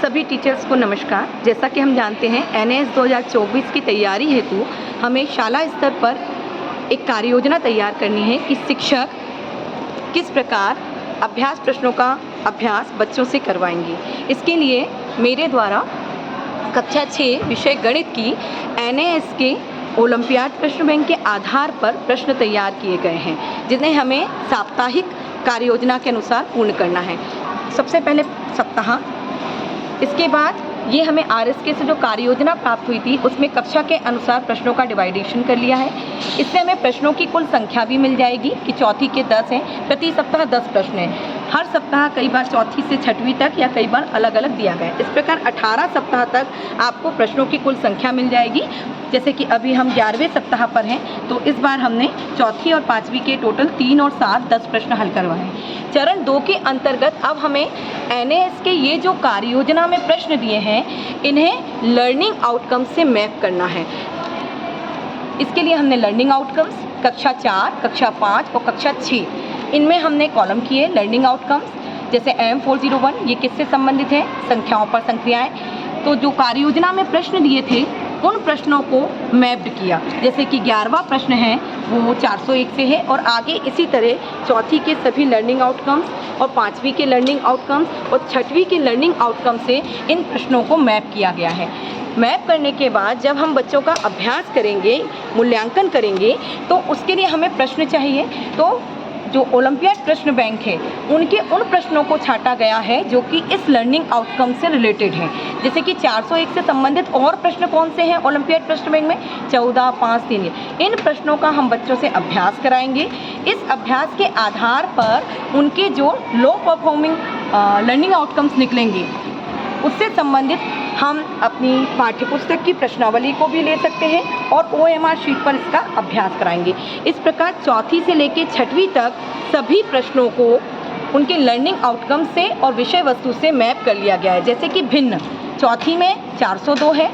सभी टीचर्स को नमस्कार। जैसा कि हम जानते हैं एनएएस 2024 की तैयारी हेतु हमें शाला स्तर पर एक कार्य योजना तैयार करनी है कि शिक्षक किस प्रकार अभ्यास प्रश्नों का अभ्यास बच्चों से करवाएंगे। इसके लिए मेरे द्वारा कक्षा 6 विषय गणित की एनएएस के ओलंपियाड प्रश्न बैंक के आधार पर प्रश्न तैयार किए गए हैं, जिन्हें हमें साप्ताहिक कार्य योजना के अनुसार पूर्ण करना है। सबसे पहले सप्ताह, इसके बाद ये हमें आरएसके से जो कार्य योजना प्राप्त हुई थी उसमें कक्षा के अनुसार प्रश्नों का डिवाइडेशन कर लिया है। इससे हमें प्रश्नों की कुल संख्या भी मिल जाएगी कि चौथी के 10 हैं, प्रति सप्ताह 10 प्रश्न हैं। हर सप्ताह कई बार चौथी से छठवीं तक या कई बार अलग अलग दिया गया है। इस प्रकार 18 सप्ताह तक आपको प्रश्नों की कुल संख्या मिल जाएगी। जैसे कि अभी हम 11वें सप्ताह पर हैं, तो इस बार हमने चौथी और पाँचवीं के टोटल 3 और 7 10 प्रश्न हल करवाए। चरण 2 के अंतर्गत अब हमें एनएएस के ये जो कार्य योजना में प्रश्न दिए हैं इन्हें लर्निंग आउटकम्स से मैप करना है। इसके लिए हमने लर्निंग आउटकम्स कक्षा 4, कक्षा 5 और कक्षा 6 इनमें हमने कॉलम किए लर्निंग आउटकम्स। जैसे M401 ये किससे संबंधित है? संख्याओं पर संक्रियाएं। तो जो कार्य योजना में प्रश्न दिए थे उन प्रश्नों को मैप्ड किया। जैसे कि 11वां प्रश्न है वो 401 से है और आगे इसी तरह चौथी के सभी लर्निंग आउटकम्स और पाँचवीं के लर्निंग आउटकम्स और छठवीं के लर्निंग आउटकम्स से इन प्रश्नों को मैप किया गया है। मैप करने के बाद जब हम बच्चों का अभ्यास करेंगे, मूल्यांकन करेंगे, तो उसके लिए हमें प्रश्न चाहिए। तो जो ओलंपियाड प्रश्न बैंक है उनके उन प्रश्नों को छांटा गया है जो कि इस लर्निंग आउटकम से रिलेटेड हैं। जैसे कि 401 से संबंधित और प्रश्न कौन से हैं ओलंपियाड प्रश्न बैंक में? 14, 5, 3। इन प्रश्नों का हम बच्चों से अभ्यास कराएंगे। इस अभ्यास के आधार पर उनके जो लो परफॉर्मिंग लर्निंग आउटकम्स निकलेंगे उससे संबंधित हम अपनी पाठ्यपुस्तक की प्रश्नावली को भी ले सकते हैं और OMR शीट पर इसका अभ्यास कराएंगे। इस प्रकार चौथी से लेकर छठवीं तक सभी प्रश्नों को उनके लर्निंग आउटकम से और विषय वस्तु से मैप कर लिया गया है। जैसे कि भिन्न, चौथी में 402 है,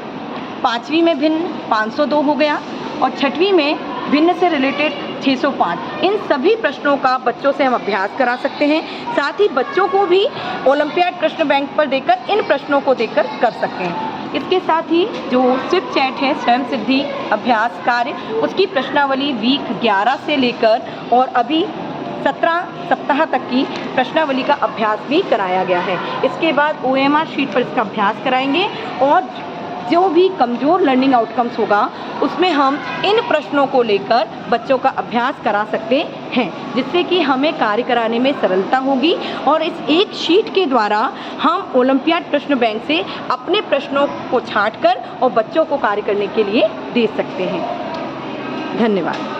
पाँचवीं में भिन्न 502 हो गया और छठवीं में भिन्न से रिलेटेड 605। इन सभी प्रश्नों का बच्चों से हम अभ्यास करा सकते हैं। साथ ही बच्चों को भी ओलंपियाड प्रश्न बैंक पर देकर इन प्रश्नों को देकर कर सकते हैं। इसके साथ ही जो स्विफ्ट चैट है स्वयं सिद्धि अभ्यास कार्य, उसकी प्रश्नावली वीक 11 से लेकर और अभी 17 सप्ताह तक की प्रश्नावली का अभ्यास भी कराया गया है। इसके बाद OMR शीट पर इसका अभ्यास कराएंगे और जो भी कमज़ोर लर्निंग आउटकम्स होगा उसमें हम इन प्रश्नों को लेकर बच्चों का अभ्यास करा सकते हैं, जिससे कि हमें कार्य कराने में सरलता होगी और इस एक शीट के द्वारा हम ओलंपियाड प्रश्न बैंक से अपने प्रश्नों को छांटकर और बच्चों को कार्य करने के लिए दे सकते हैं। धन्यवाद।